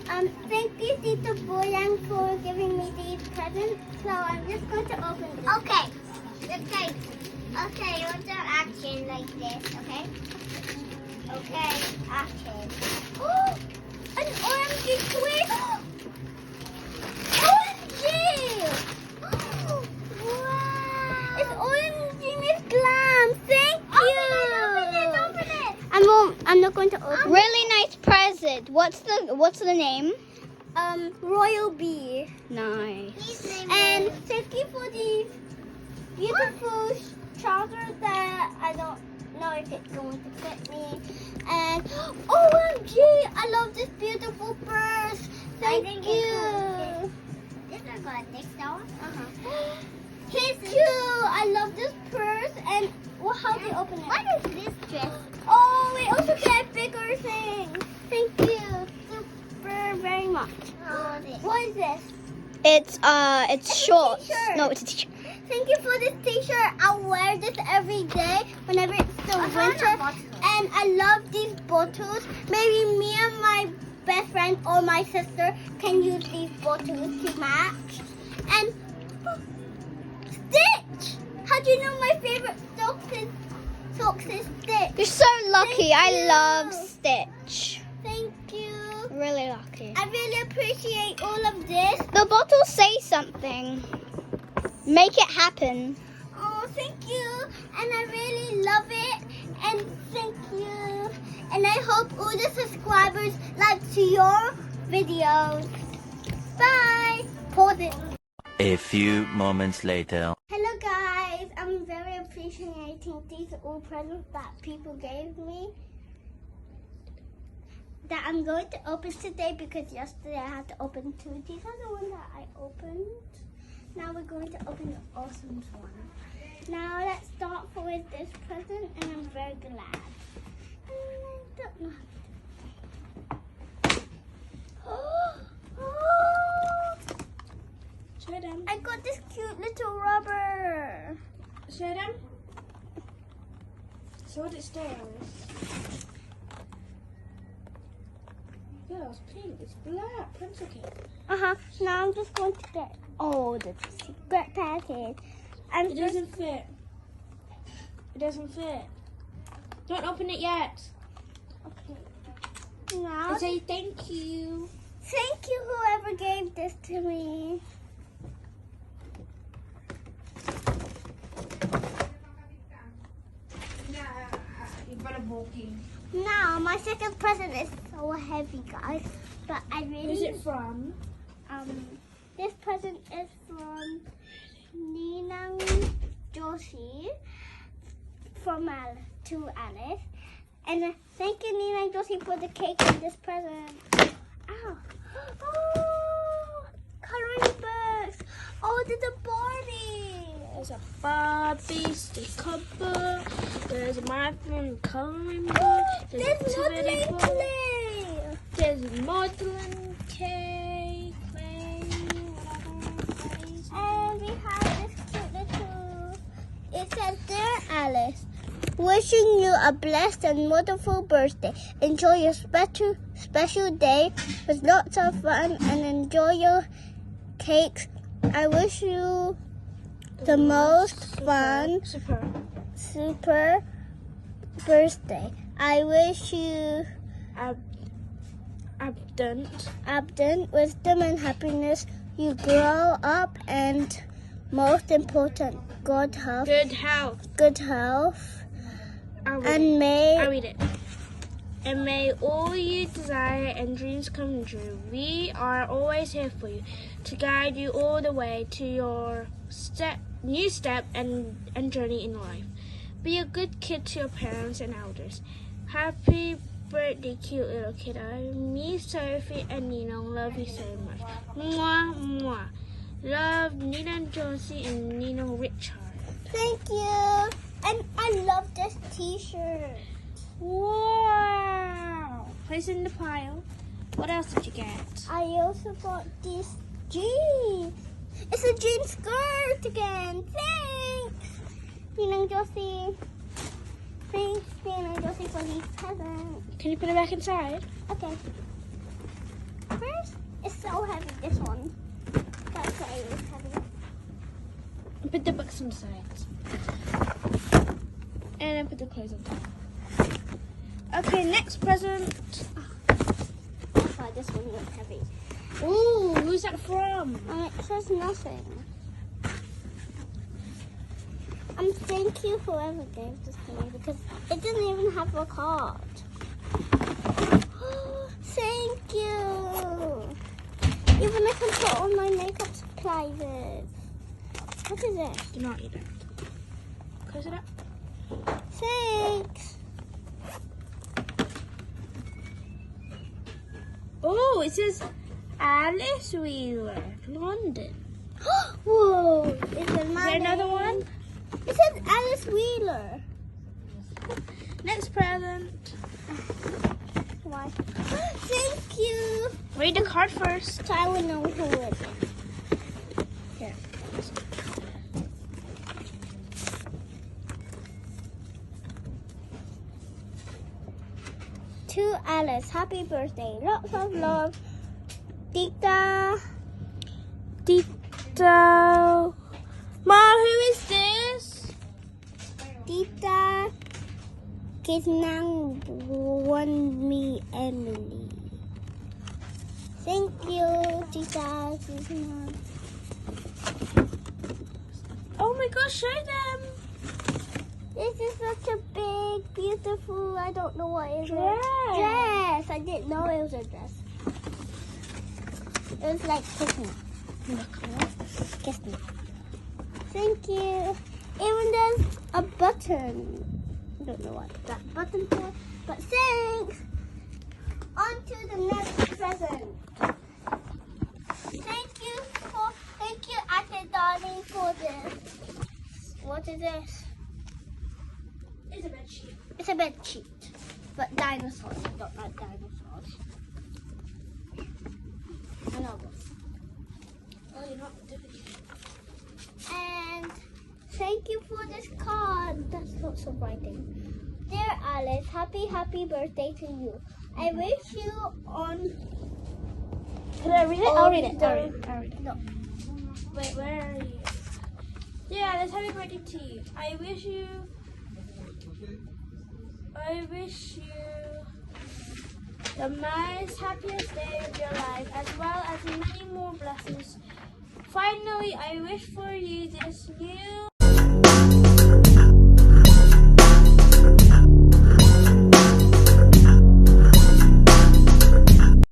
Thank you, Tito Boyang, for giving me these presents. So I'm just going to open them. Okay. Okay, you'll do action like this, okay? Okay, action. Oh, an OMG twist! OMG! Wow! It's OMG Miss Glam. Thank you. Open it. I'm not going to open. Really nice present. What's the name? Royal Bee. Nice. And thank you for these beautiful trousers that I don't know if it's going to fit me. And OMG, I love this beautiful purse. Thank you. This is good. Next one. Thank you. I love this purse. And how do you open it? What is this dress? Oh, we also get bigger things. Thank you super very much. What is this? It's shorts. T-shirt. No, it's a t-shirt. Thank you for this t-shirt. I'll wear this every day whenever it's the winter. And I love these bottles. Maybe me and my best friend or my sister can use these bottles to match. And Stitch! How do you know my favorite socks is Stitch? You're so lucky. Thank I you. love Stitch. Thank you. Really lucky. I really appreciate all of this. The bottles say something. Make it happen. Oh, thank you. And I really love it. And thank you. And I hope all the subscribers like to your videos. Bye. Pause it. A few moments later. Hello guys. I'm very appreciating these all presents that people gave me. That I'm going to open today because yesterday I had to open two. These are the ones that I opened. Now we're going to open the awesome one. Now let's start with this present, and I'm very glad. I don't know. Show them. I got this cute little rubber. Show them. Show what it's doing. Yeah, it's pink. It's black. Pencil cake. Now I'm just going to get the secret package. It doesn't fit. It doesn't fit. Don't open it yet. Okay. Now, And say thank you. thank you whoever gave this to me. You've got a bulky. Now my second present is so heavy, guys. But I really. Who's it from? This present is from Ninang Joshi from to Alice. And thank you, Ninang Joshi, for the cake and this present. Ow. Oh, coloring books. Oh, there's a Barbie. There's a Barbie sticker book. There's a my phone coloring book. There's a modeling book. clay. There's a modeling cake, clay, whatever. And we have this cute little. It says, "Dear Alice, wishing you a blessed and wonderful birthday. Enjoy your special day with lots of fun and enjoy your cakes. I wish you the most fun, super birthday. I wish you abundant wisdom and happiness. You grow up and most important, good health. Good health. Good health. I'll read And it. may I'll read it. And may all you desire and dreams come true. We are always here for you to guide you all the way to your new step and journey in life. Be a good kid to your parents and elders. Happy birthday, cute little kiddo. Me, Sophie, and Nina love you so much. Mwah, mwah. Love, Nina and Josie and Nina Richard. Thank you. And I love this t-shirt. Wow! Place it in the pile. What else did you get? I also got this jeans. It's a jean skirt again. Thanks, Ninang Josie. Thanks, Ninang Josie, for these presents. Can you put it back inside? Okay. Where's It's so heavy, this one. That's why it's heavy. Put the books on the sides. And then put the clothes on top. Okay, next present. Oh, this one looks heavy. Ooh, who's that from? It says nothing. Thank you whoever gave this to me because it didn't even have a card. Thank you. Even I can put all my makeup supplies in. What is this? Do not eat it. Close it up. Thanks. Oh, it says Alice Wheeler, London. Whoa! Is Is there another one? It says Alice Wheeler. Next present. Why? Thank you. Read the card first. So I will know who it is. Here. To Alice, happy birthday. Lots of love. Tita. Tito. Mom, who is this? Tita. Kisnang won me Emily. Thank you, Tita Kisnang. Oh my gosh, show them. This is such a big, beautiful, I don't know what it is. Dress. Dress. I didn't know it was a dress. It was like kiss me. Kiss me. Thank you. Even there's a button. I don't know what that button for, but thanks. On to the next present. Thank you, Ate Darling, for this. What is this? It's a bed sheet. It's a bed sheet, but dinosaurs. I don't like dinosaurs. I know this. Oh, you're not doing it. And thank you for this card. That's not so writing. Dear Alice, happy birthday to you. I wish you on. Can I read it? I'll read it. I'll read it. No. Wait, where are you? Yeah, let's happy birthday to you. I wish you the most happiest day of your life, as well as many more blessings. Finally, I wish for you this new